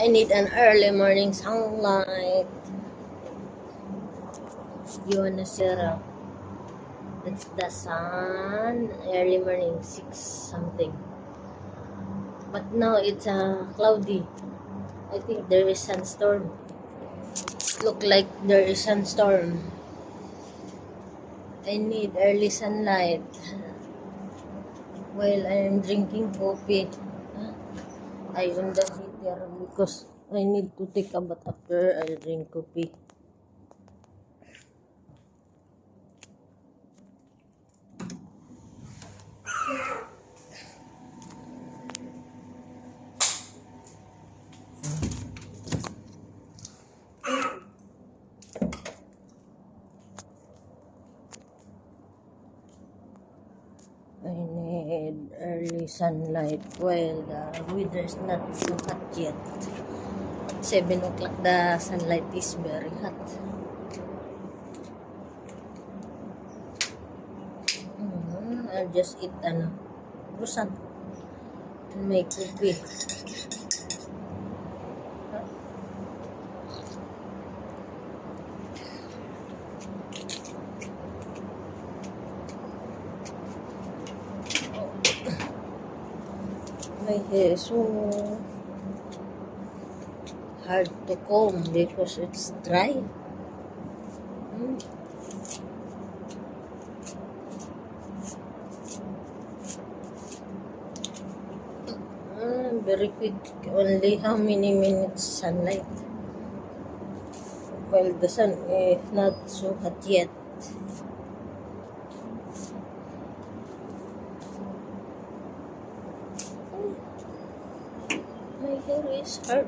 I need an early morning sunlight. You wanna sit up? It's the sun. Early morning, 6 something. But now it's cloudy. I think there is sunstorm. Look like there is sunstorm. I need early sunlight while I'm drinking coffee. I on the heater because I need to take a bath after I drink coffee. I need early sunlight while the weather's not so hot yet. At 7 o'clock the sunlight is very hot. I'll just eat croissant and make coffee. My hair is so hard to comb because it's dry. Very quick. Only how many minutes sunlight? While the sun is not so hot yet. My hair is hard.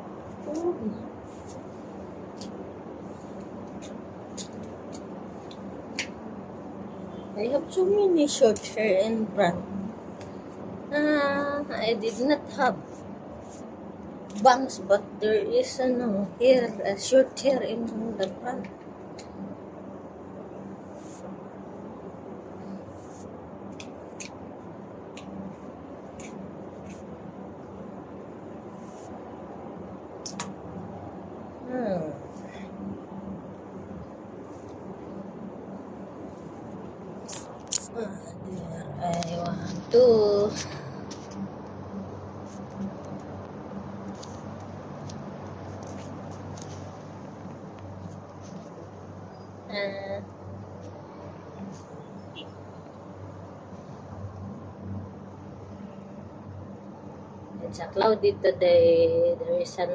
I have so many short hair and brown. I did not have bangs, but there is short hair in the front. I want to it's a cloudy today. There is sun